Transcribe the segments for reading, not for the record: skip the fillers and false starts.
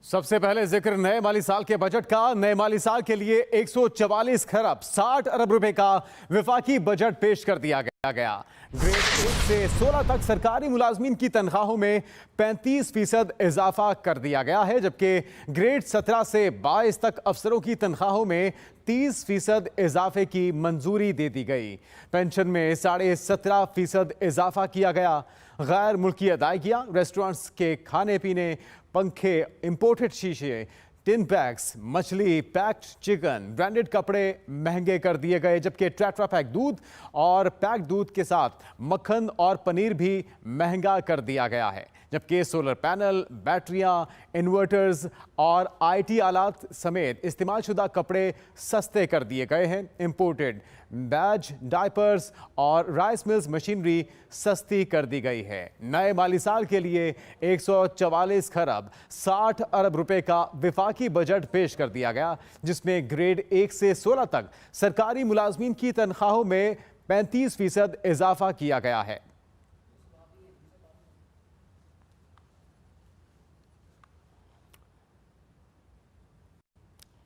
सबसे पहले जिक्र नए माली साल के बजट का। नए माली साल के लिए 144 खरब 60 अरब रुपए का विफाकी बजट पेश कर दिया गया। ग्रेड 1 से 16 तक सरकारी मुलाजमीन की तनख्वाहों में 35% इजाफा कर दिया गया है, जबकि ग्रेड 17 से 22 तक अफसरों की तनख्वाहों में 30% इजाफे की मंजूरी दे दी गई। पेंशन में 17.5% इजाफा किया गया। गैर मुल्की अदायगियाँ, रेस्टोरेंट्स के खाने पीने, पंखे, इंपोर्टेड शीशे, टिन बैग्स, मछली, पैक्ड चिकन, ब्रांडेड कपड़े महंगे कर दिए गए, जबकि टेट्रा पैक दूध और पैक्ड दूध के साथ मक्खन और पनीर भी महंगा कर दिया गया है। जबकि सोलर पैनल, बैटरियां, इन्वर्टर्स और आईटी आलात समेत इस्तेमालशुदा कपड़े सस्ते कर दिए गए हैं। इंपोर्टेड बैज, डायपर्स और राइस मिल्स मशीनरी सस्ती कर दी गई है। नए माली साल के लिए 144 खरब 60 अरब रुपए का विफाकी बजट पेश कर दिया गया, जिसमें ग्रेड 1 से 16 तक सरकारी मुलाजमीन की तनख्वाहों में 35% इजाफा किया गया है।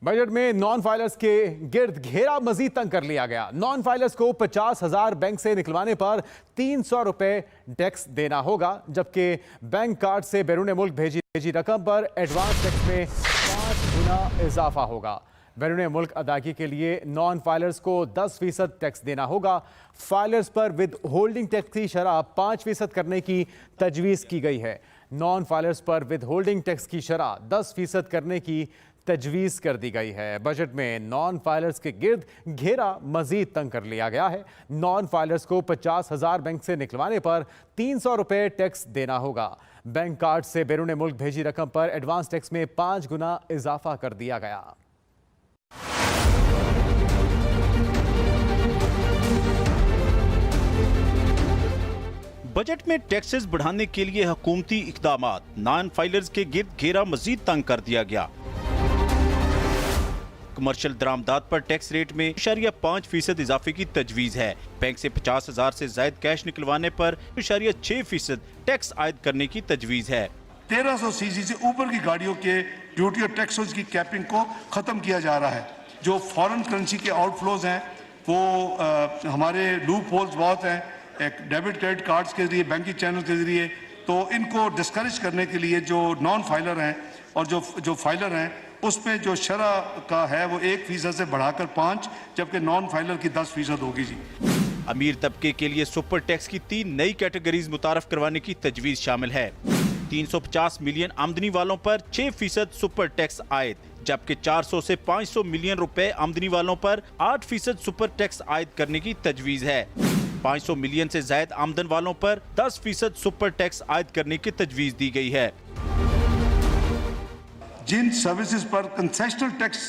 बजट में नॉन फाइलर्स के गिर्द घेरा मजीद तंग कर लिया गया। नॉन फाइलर्स को 50,000 बैंक से निकलवाने पर 300 रुपए टैक्स देना होगा, जबकि बैंक कार्ड से बैरून मुल्क भेजी रकम पर एडवांस टैक्स में 5 गुना इजाफा होगा। बैरून मुल्क अदायगी के लिए नॉन फाइलर्स को 10% टैक्स देना होगा। फाइलर्स पर विद होल्डिंग टैक्स की शरह 5% करने की तजवीज़ की गई है। नॉन फाइलर्स पर विद होल्डिंग टैक्स की शरह 10% करने की तजवीज़ कर दी गई है। बजट में नॉन फाइलर्स के गिर्द घेरा मजीद तंग कर लिया गया है। नॉन फाइलर्स को 50,000 बैंक से निकलवाने पर 300 रुपए टैक्स देना होगा। बैंक कार्ड से बैरून मुल्क भेजी रकम पर एडवांस टैक्स में 5 गुना इजाफा कर दिया गया। बजट में टैक्सेस बढ़ाने के लिए हुकूमती इक़दामात, नॉन फाइलर्स के गिर्द घेरा मजीद तंग कर दिया गया। कमर्शियल दरामदात पर टैक्स रेट में 5% इजाफे की तजवीज़ है। बैंक से 50,000 से जायद कैश निकलवाने पर 6% टैक्स आयद करने की तजवीज़ है। 1300 सीसी से ऊपर की गाड़ियों के ड्यूटी और टैक्सेस की कैपिंग को खत्म किया जा रहा है। जो फॉरेन करेंसी के आउटफ्लोज हैं वो हमारे लूप होल्स बहुत हैं, एक डेबिट क्रेडिट कार्ड्स के जरिए, बैंकिंग चैनल के जरिए, तो इनको डिस्करेज करने के लिए जो नॉन फाइलर हैं और जो फाइलर हैं उसमें जो शरह का है वो 1% से बढ़ाकर 5, जबकि नॉन फाइलर की 10% होगी जी। अमीर तबके के लिए सुपर टैक्स की 3 नई कैटेगरीज मुतारफ करवाने की तजवीज़ शामिल है। 350 मिलियन आमदनी वालों पर 6% सुपर टैक्स आयद, जबकि 400 से 500 मिलियन रुपए आमदनी वालों पर 8% सुपर टैक्स आयद करने की तजवीज़ है। 500 मिलियन से ज्यादा आमदन वालों पर 10% सुपर टैक्स आयद करने की तजवीज़ दी गई है। जिन सर्विसेज पर कंसेशनल टैक्स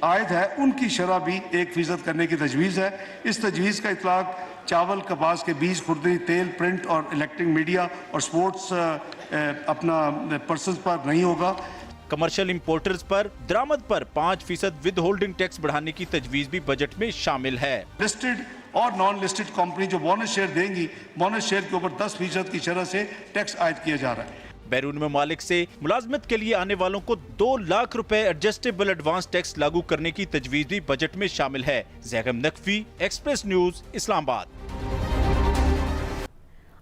आयद है उनकी शरह भी 1% करने की तजवीज़ है। इस तजवीज़ का इतलाक चावल, कपास के बीज, खुर्दनी, तेल, प्रिंट और इलेक्ट्रिक मीडिया और स्पोर्ट्स अपना पर्सन्स पर नहीं होगा। कमर्शियल इंपोर्टर्स पर दरामद पर 5% विद होल्डिंग टैक्स बढ़ाने की तजवीज़ भी बजट में शामिल है। लिस्टेड और नॉन लिस्टेड कंपनी जो बोनस शेयर देंगी, बोनस शेयर के ऊपर 10% की शरह से टैक्स आयद किया जा रहा है। बैरून ममालिक से मुलाजमत के लिए आने वालों को 2 लाख रुपए एडजस्टेबल एडवांस टैक्स लागू करने की तजवीज़ भी बजट में शामिल है। Zaigham Naqvi, express news, Islamabad.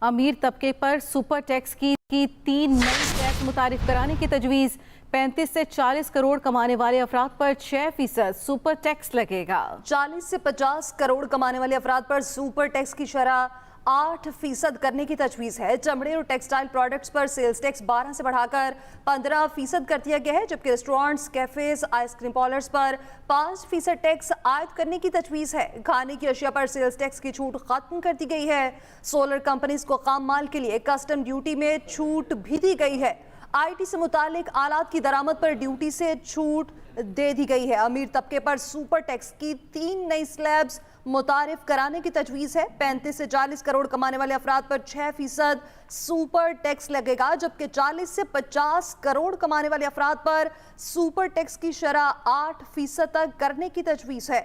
अमीर तबके पर सुपर टैक्स की 3 नई टैक्स मुतारिफ कराने की तजवीज़। 35 से 40 करोड़ कमाने वाले अफराद पर 6% सुपर टैक्स लगेगा। 40 से 50 करोड़ कमाने वाले अफराद पर सुपर टैक्स की शरह 8% करने की तजवीज़ है। चमड़े और टेक्सटाइल प्रोडक्ट्स पर सेल्स टैक्स 12 से बढ़ाकर 15% कर दिया गया है, जबकि रेस्टोरेंट्स, कैफेज, आइसक्रीम पार्लर्स पर 5% टैक्स आयद करने की तजवीज़ है। खाने की अशिया पर सेल्स टैक्स की छूट खत्म कर दी गई है। सोलर कंपनीज को खाम माल के लिए कस्टम ड्यूटी में छूट भी दी गई है। आईटी से मुतालिक आलात की दरामद पर ड्यूटी से छूट दे दी गई है। अमीर तबके पर सुपर टैक्स की 3 नई स्लैब्स मुतारिफ कराने की तजवीज़ है। 35 से 40 करोड़ कमाने वाले अफराद पर 6% सुपर टैक्स लगेगा, जबकि 40 से 50 करोड़ कमाने वाले अफराद पर सुपर टैक्स की शरह 8% तक करने की तजवीज़ है।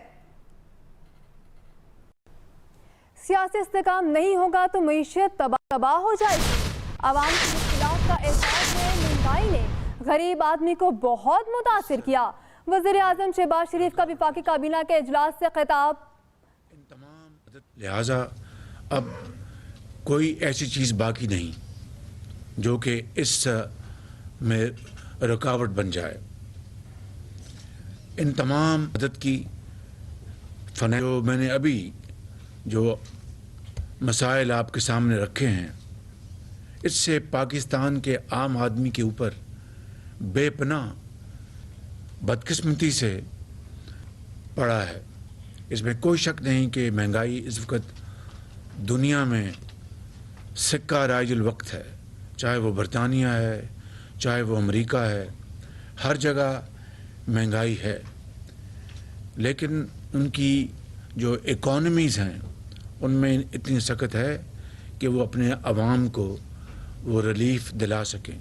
सियासी इस्तेकाम नहीं होगा तो मईशत तबाह हो जाएगी। आवाम की मुश्किलात का एहसास है। महंगाई ने गरीब आदमी को बहुत मुतासिर किया। वज़ीर आज़म शहबाज शरीफ का वफाकी काबीना के इजलास से खिताब। लिहाजा अब कोई ऐसी चीज़ बाकी नहीं जो कि इस में रुकावट बन जाए। इन तमाम मदद की फन जो मैंने अभी जो मसाइल आपके सामने रखे हैं, इससे पाकिस्तान के आम आदमी के ऊपर बेपनाह बदकिस्मती से पड़ा है। इसमें कोई शक नहीं कि महंगाई इस वक्त दुनिया में सिक्का राइजुल वक्त है, चाहे वो बरतानिया है, चाहे वो अमेरिका है, हर जगह महंगाई है। लेकिन उनकी जो इकॉनमीज़ हैं उनमें इतनी सख्त है कि वो अपने अवाम को वो रिलीफ दिला सकें।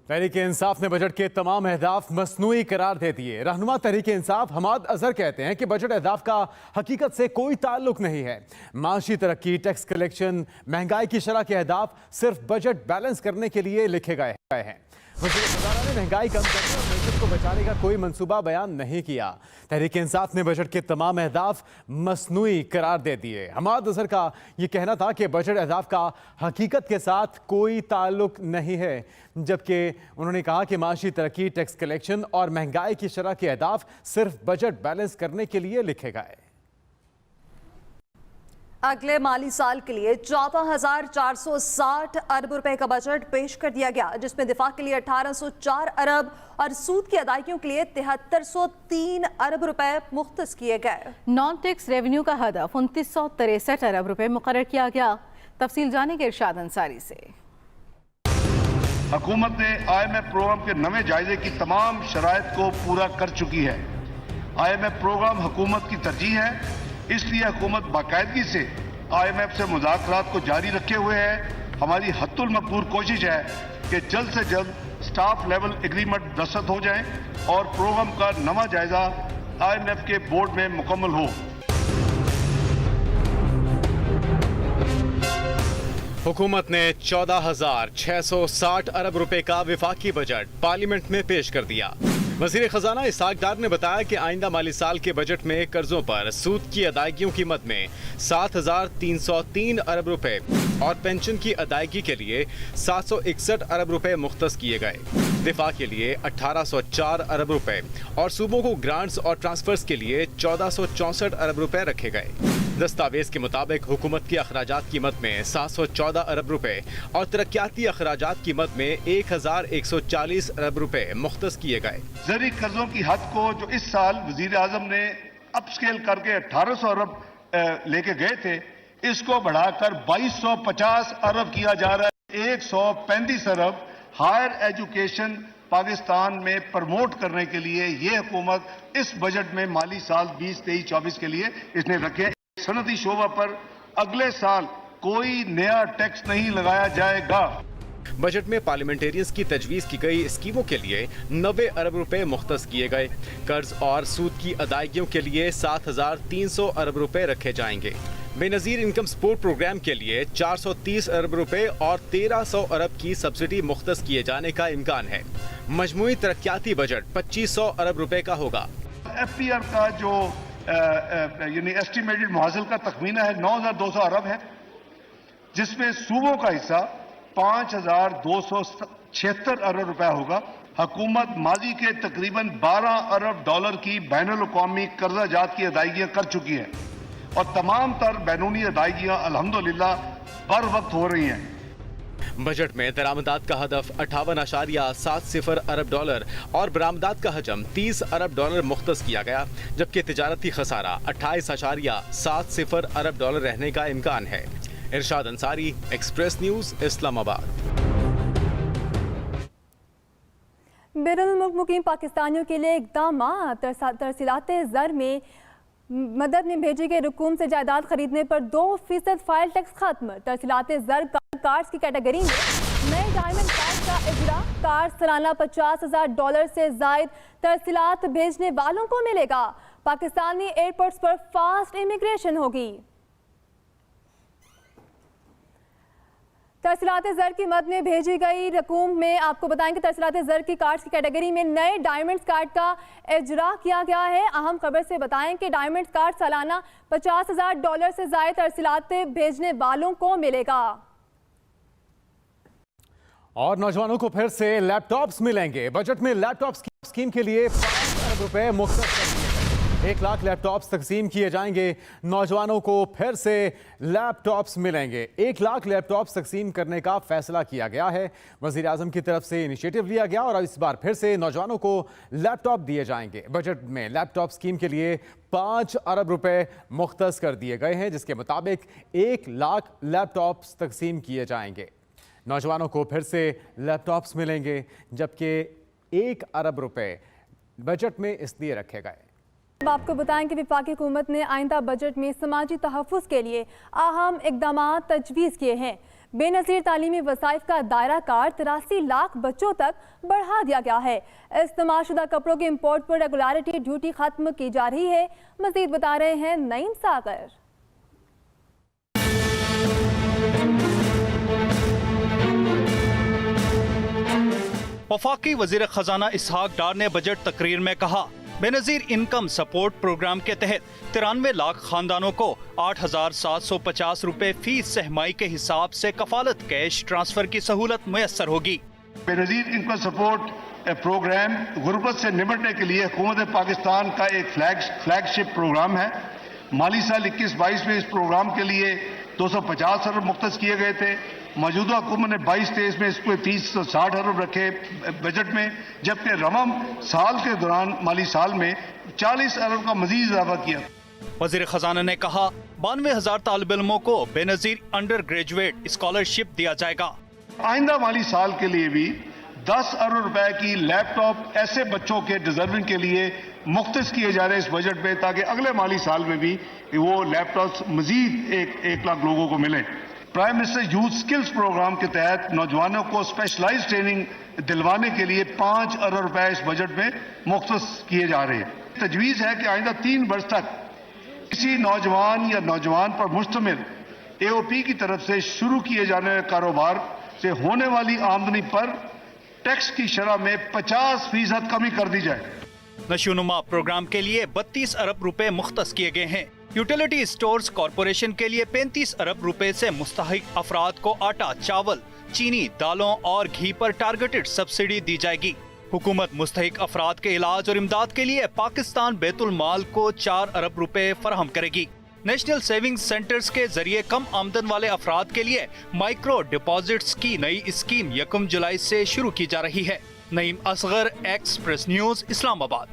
तहरीक इंसाफ ने बजट के तमाम अहदाफ मसनूई करार दे दिए। रहनुमा तहरीक इंसाफ हमाद अजहर कहते हैं कि बजट अहदाफ का हकीकत से कोई ताल्लुक नहीं है। माशी तरक्की, टैक्स कलेक्शन, महंगाई की शरह के अहदाफ सिर्फ बजट बैलेंस करने के लिए लिखे गए हैं। वज़ीर ख़ज़ाना ने महंगाई कम करने और मैशत को बचाने का कोई मंसूबा बयान नहीं किया। तहरीक इंसाफ ने बजट के तमाम अहदाफ मसनूई करार दे दिए। हमाद अजहर का ये कहना था कि बजट अहदाफ का हकीकत के साथ कोई ताल्लुक नहीं है, जबकि उन्होंने कहा कि माशी तरक्की, टैक्स कलेक्शन और महंगाई की शरह के अहदाफ सिर्फ बजट बैलेंस करने के लिए लिखे गए। अगले माली साल के लिए 14,460 अरब रुपए का बजट पेश कर दिया गया, जिसमें दिफा के लिए 1,804 अरब और सूद की अदायगियों के लिए 7,303 अरब रुपए मुख्तस किए गए। नॉन टैक्स रेवेन्यू का हदफ 2,963 अरब रुपए मुकर्रर किया गया। तफसील जानेंगे इरशाद अंसारी से। हुकूमत ने IMF प्रोग्राम के नवे जायजे की तमाम शराइत को पूरा कर चुकी है। IMF प्रोग्राम हुकूमत की तरजीह है, इसलिए हुकूमत बाकायदगी से IMF से मुज़ाकरात को जारी रखे हुए है। हमारी हद्दुल मक़दूर कोशिश है कि जल्द से जल्द स्टाफ लेवल एग्रीमेंट दस्तखत हो जाएं और प्रोग्राम का नवा जायजा IMF के बोर्ड में मुकम्मल हो। हुकूमत ने 14,660 अरब रुपए का विफाकी बजट पार्लियामेंट में पेश कर दिया। वज़ीर ख़ज़ाना इसहाक़ डार ने बताया कि आइंदा माली साल के बजट में कर्जों पर सूद की अदायगियों की मद में 7,303 अरब रुपए और पेंशन की अदायगी के लिए 761 अरब रुपए मुख्तस किए गए। दिफा के लिए 1,804 अरब रुपए और सूबों को ग्रांट्स और ट्रांसफर्स के लिए 1,464 अरब रुपए रखे गए। दस्तावेज के मुताबिक हुकूमत की अखराजात की मद में 714 अरब रुपए और तरक्याती अखराजात की मद में 1,140 अरब रुपए मुख्तस किए गए। ज़री कर्जों की हद को जो इस साल वज़ीर आज़म ने अपस्केल करके 1,800 अरब लेके गए थे, इसको बढ़ाकर 2,250 अरब किया जा रहा है। 135 अरब हायर एजुकेशन पाकिस्तान में प्रमोट करने के लिए ये हुकूमत इस बजट में माली साल 2023-24 के लिए इसने रखे। सनती शोबा पर अगले साल कोई नया टैक्स नहीं लगाया जाएगा। बजट में पार्लियामेंटेरियंस की तजवीज़ की गई स्कीमों के लिए 90 अरब रुपए मुख्तस किए गए। कर्ज और सूद की अदायगियों के लिए 7,300 अरब रुपए रखे जाएंगे। बेनज़ीर इनकम सपोर्ट प्रोग्राम के लिए 430 अरब रुपए और 1,300 अरब की सब्सिडी मुख्तस किए जाने का इम्कान है। मजमूई तरक्याती बजट 2,500 अरब रुपए का होगा। FPR का जो यानी एस्टिमेटेड मुआवज़ल का तखमीना है 9,200 अरब है, जिसमें सूबों का हिस्सा 5,276 अरब रुपया होगा। हुकूमत माजी के तकरीबन 12 अरब डॉलर की बैनुल अक़वामी कर्जा जात की अदायगियाँ कर चुकी है और तमाम तर बैरूनी अदायगियाँ अल्हम्दुलिल्लाह बर वक्त हो रही हैं। बजट में दरामदात का हदफ 58.70 अरब डॉलर और बरामदात का हजम 30 अरब डॉलर मुख्तस किया गया, जबकि तिजारती खसारा 28.70 अरब डॉलर रहने का इम्कान है। इरशाद अंसारी, एक्सप्रेस न्यूज़, इस्लामाबाद। बैरुल मुल्क मुकीम पाकिस्तानियों के लिए इक़दाम। तरसीलाते ज़र में मदद में भेजी गई रकूम से जायदाद खरीदने पर 2% फाइल टैक्स खत्म। तरसीलाते ज़र कार्ड्स की कैटेगरी में नए डायमंड कार्ड का इजरा। कार्ड सालाना $50,000 से जायद तरसीलात भेजने वालों को मिलेगा। पाकिस्तानी एयरपोर्ट्स पर फास्ट इमिग्रेशन होगी। तरसीलात ज़र की मद में भेजी गई रकूम में आपको बताएं कि तरसीलात ज़र की कार्ड्स की कैटेगरी में नए डायमंड्स कार्ड का इजरा किया गया है। अहम खबर से बताएं कि डायमंड्स कार्ड सालाना $50,000 से ज़ायद तरसीलात भेजने वालों को मिलेगा। और नौजवानों को फिर से लैपटॉप्स मिलेंगे। बजट में लैपटॉप स्कीम के लिए 5 अरब रुपए मुख्तस कर दिए गए। 1 लाख लैपटॉप्स तकसीम किए जाएंगे। नौजवानों को फिर से लैपटॉप्स मिलेंगे। 1 लाख लैपटॉप्स तकसीम करने का फैसला किया गया है। वज़ीर आज़म की तरफ से इनिशिएटिव लिया गया और इस बार फिर से नौजवानों को लैपटॉप दिए जाएंगे। बजट में लैपटॉप स्कीम के लिए 5 अरब रुपए मुख्तस कर दिए गए हैं, जिसके मुताबिक 1 लाख लैपटॉप्स तकसीम किए जाएंगे। नौजवानों को फिर से लैपटॉप्स मिलेंगे, जबकि 1 अरब रुपए बजट में इसलिए रखे गए। अब आपको बताएं कि वफाकी हुकूमत ने आइंदा बजट में समाजी तहफ़्फ़ुज़ के लिए अहम इक़दाम तजवीज़ किए हैं। बेनज़ीर तालीमी वसाइफ का दायरा कार 83 लाख बच्चों तक बढ़ा दिया गया है। इस्तेमालशुदा कपड़ों के इम्पोर्ट पर रेगुलरिटी ड्यूटी खत्म की जा रही है। मज़ीद बता रहे हैं नईम सागर। वफाकी वज़ीर ख़ज़ाना इसहाक डार ने बजट तकरीर में कहा, बेनज़ीर इनकम सपोर्ट प्रोग्राम के तहत 93 लाख खानदानों को 8,750 रुपए फीस सहमाई के हिसाब से कफालत कैश ट्रांसफर की सहूलत मुयस्सर होगी। बेनज़ीर इनकम सपोर्ट प्रोग्राम गुर्बत से निपटने के लिए हुकूमत पाकिस्तान का एक फ्लैगशिप प्रोग्राम है। माली साल 21-22 में इस प्रोग्राम के लिए 250 अरब मुख्तस किए गए थे। मौजूदा हुकूमत ने 22-23 में इसको 30-60 अरब रखे बजट में, जबकि रवम साल के दौरान माली साल में 40 अरब का मजीद इजाफा किया। वज़ीर ख़ज़ाना ने कहा 92,000 तालिब इल्मों को बेनज़ीर अंडर ग्रेजुएट स्कॉलरशिप दिया जाएगा। आइंदा माली साल के लिए भी 10 अरब रुपए की लैपटॉप ऐसे बच्चों के डिजर्विंग के लिए मुख्तस किए जा रहे हैं इस बजट में, ताकि अगले माली साल में भी वो लैपटॉप मजीद 1 लाख लोगों को मिले। Prime minister youth skills program के तहत नौजवानों को स्पेशलाइज्ड ट्रेनिंग दिलवाने के लिए 5 अरब रुपए इस बजट में मुख्तस किए जा रहे हैं। तजवीज़ है कि आइंदा 3 वर्ष तक किसी नौजवान या नौजवान पर मुश्तमिल AOP की तरफ से शुरू किए जाने वाले कारोबार से होने वाली आमदनी पर टैक्स की शरह में 50% कमी कर दी जाए। नशोनुमा प्रोग्राम के लिए 32 अरब रुपए मुख्तस किए गए हैं। यूटिलिटी स्टोर्स कॉरपोरेशन के लिए 35 अरब रुपए से मुस्तहिक अफराद को आटा, चावल, चीनी, दालों और घी पर टारगेटेड सब्सिडी दी जाएगी। हुकूमत मुस्तहिक अफराद के इलाज और इमदाद के लिए पाकिस्तान बैतुल माल को 4 अरब रुपए फराहम करेगी। नेशनल सेविंग सेंटर्स के जरिए कम आमदन वाले अफराद के लिए माइक्रो डिपॉजिट्स की नई स्कीम 1 जुलाई से शुरू की जा रही है। Naeem Asghar, Express News, Islamabad.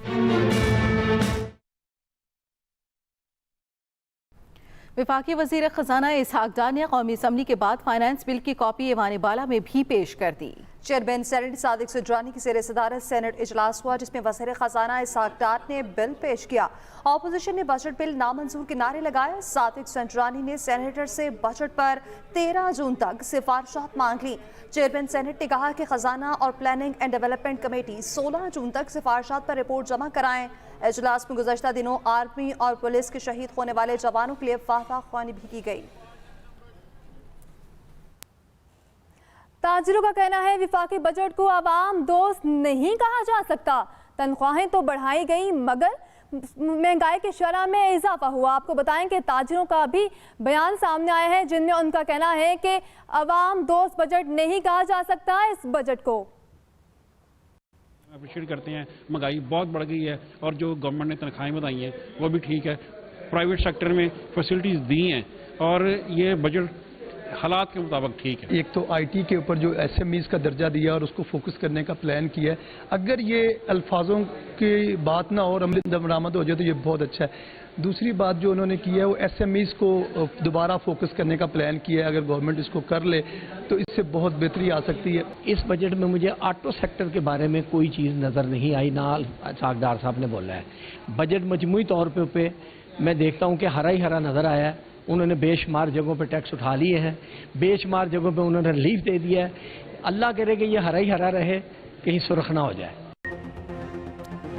वफाकी वज़ीर ख़ज़ाना इसहाक डार ने कौमी असम्बली के बाद फाइनेंस बिल की कॉपी ऐवान बाला में भी पेश कर दी। चेयरमैन सेनेट सादिक सुजरानी की ज़ेर सदारत सेनेट इजलास हुआ, जिसमें वज़ीर ख़ज़ाना इसहाक डार ने बिल पेश किया। अपोजिशन ने बजट बिल नामंजूर के नारे लगाए। सादिक सुजरानी ने सेनेटर से बजट पर 13 जून तक सिफारिशात मांग ली। चेयरमैन सेनेट ने कहा कि ख़जाना और प्लानिंग एंड डेवलपमेंट कमेटी 16 जून तक सिफारिशात पर रिपोर्ट जमा कराएं। इजलास में गुज़श्ता दिनों आर्मी और पुलिस के शहीद होने वाले जवानों के लिए वादा ख्वानी भी की गई। ताजिरों का कहना है विफाकी बजट को आवाम दोस्त नहीं कहा जा सकता। तनख्वाहें तो बढ़ाई गई मगर महंगाई की शरह में इजाफा हुआ। आपको बताएं कि ताजिरों का भी बयान सामने आया है, जिनमें उनका कहना है कि आवाम दोस्त बजट नहीं कहा जा सकता इस बजट को। अप्रिशिएट करते हैं, महंगाई बहुत बढ़ गई है और जो गवर्नमेंट ने तनख्वाहें बताई हैं वो भी ठीक है। प्राइवेट सेक्टर में फैसिलिटीज़ दी हैं और ये बजट हालात के मुताबिक ठीक है। एक तो IT के ऊपर जो SMEs का दर्जा दिया और उसको फोकस करने का प्लान किया है। अगर ये अल्फाजों की बात ना और अमल दरामद हो जाए तो ये बहुत अच्छा है। दूसरी बात जो उन्होंने की है वो SMEs को दोबारा फोकस करने का प्लान किया है। अगर गवर्नमेंट इसको कर ले तो इससे बहुत बेहतरी आ सकती है। इस बजट में मुझे ऑटो सेक्टर के बारे में कोई चीज़ नज़र नहीं आई, ना सागदार साहब ने बोला है। बजट मजमूई तौर पे मैं देखता हूँ कि हरा ही हरा नज़र आया है। उन्होंने बेशुमार जगहों पे टैक्स उठा लिए हैं, बेशुमार जगहों पे उन्होंने रिलीफ दे दिया है। अल्लाह करे कि ये हरा ही हरा रहे, कहीं सुर्ख ना हो जाए।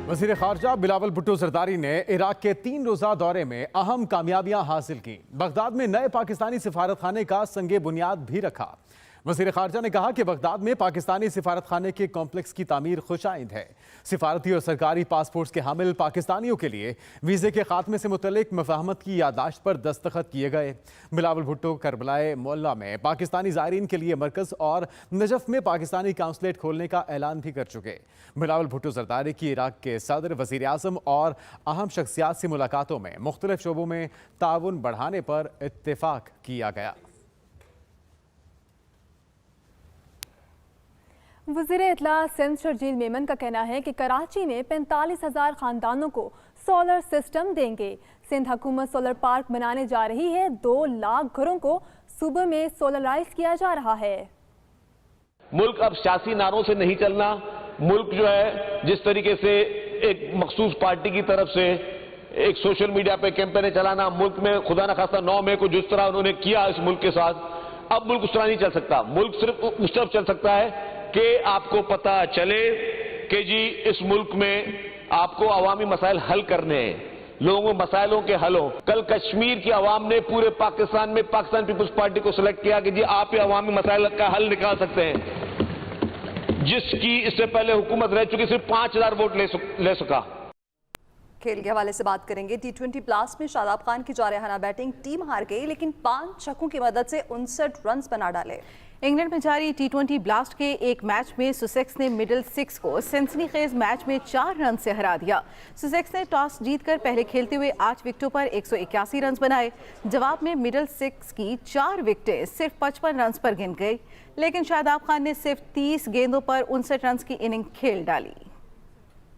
वज़ीर ख़ारजा बिलावल भुट्टो ज़रदारी ने इराक के 3 रोज़ा दौरे में अहम कामयाबियां हासिल की। बगदाद में नए पाकिस्तानी सिफारतखाने का संगे बुनियाद भी रखा। वज़ीर ख़ारजा ने कहा कि बगदाद में पाकिस्तानी सिफारत खाने के कॉम्प्लेक्स की तामीर खुशाइंद है। सिफारती और सरकारी पासपोर्ट्स के हामिल पाकिस्तानियों के लिए वीज़े के खात्मे से मुतल्लिक मफाहमत की यादाश्त पर दस्तखत किए गए। बिलावल भुट्टो करबलाए मोहल्ला में पाकिस्तानी ज़ायरीन के लिए मरकज़ और नजफ़ में पाकिस्तानी काउंसलेट खोलने का ऐलान भी कर चुके। बिलावल भुट्टो ज़रदारी की इराक के सदर, वज़ीर आज़म और अहम शख्सियात से मुलाकातों में मुख्तलिफ शोबों में ताउन बढ़ाने पर इत्तेफाक किया गया। वज़ीर इत्तला सिंध शर्जील मेमन का कहना है कि कराची में 45,000 खानदानों को सोलर सिस्टम देंगे। सिंध हुकूमत सोलर पार्क बनाने जा रही है। 2 लाख घरों को सूबे में सोलराइज किया जा रहा है। मुल्क अब सियासी नारों से नहीं चलना। मुल्क जो है जिस तरीके से एक मखसूस पार्टी की तरफ से एक सोशल मीडिया पे कैंपेन चलाना, मुल्क में खुदा न खास्ता 9 मई को जिस तरह उन्होंने किया इस मुल्क के साथ, अब मुल्क उस तरह नहीं चल सकता। मुल्क सिर्फ उस तरफ चल सकता है कि आपको पता चले कि जी इस मुल्क में आपको अवामी मसाइल हल करने हैं, लोगों मसाइलों के हल हो। कल कश्मीर की आवाम ने पूरे पाकिस्तान में पाकिस्तान पीपुल्स पार्टी को सिलेक्ट किया कि जी आप ये अवामी मसाइल का हल निकाल सकते हैं, जिसकी इससे पहले हुकूमत रह चुकी सिर्फ 5,000 वोट ले सका। खेल के हवाले से बात करेंगे। T20 ब्लास्ट में शादाब खान की जारहाना बैटिंग, टीम हार गई लेकिन 5 छक्कों की मदद से 59 रन बना डाले। इंग्लैंड में जारी T20 ब्लास्ट के एक मैच में सुसेक्स ने मिडिल सिक्स को सनसनीखेज मैच में 4 रन से हरा दिया। सुसेक्स ने टॉस जीतकर पहले खेलते हुए 8 विकेटों पर 181 रन बनाए। जवाब में मिडिल सिक्स की 4 विकेटें सिर्फ 55 रन पर गिन गई, लेकिन शादाब खान ने सिर्फ 30 गेंदों पर 59 रन की इनिंग खेल डाली।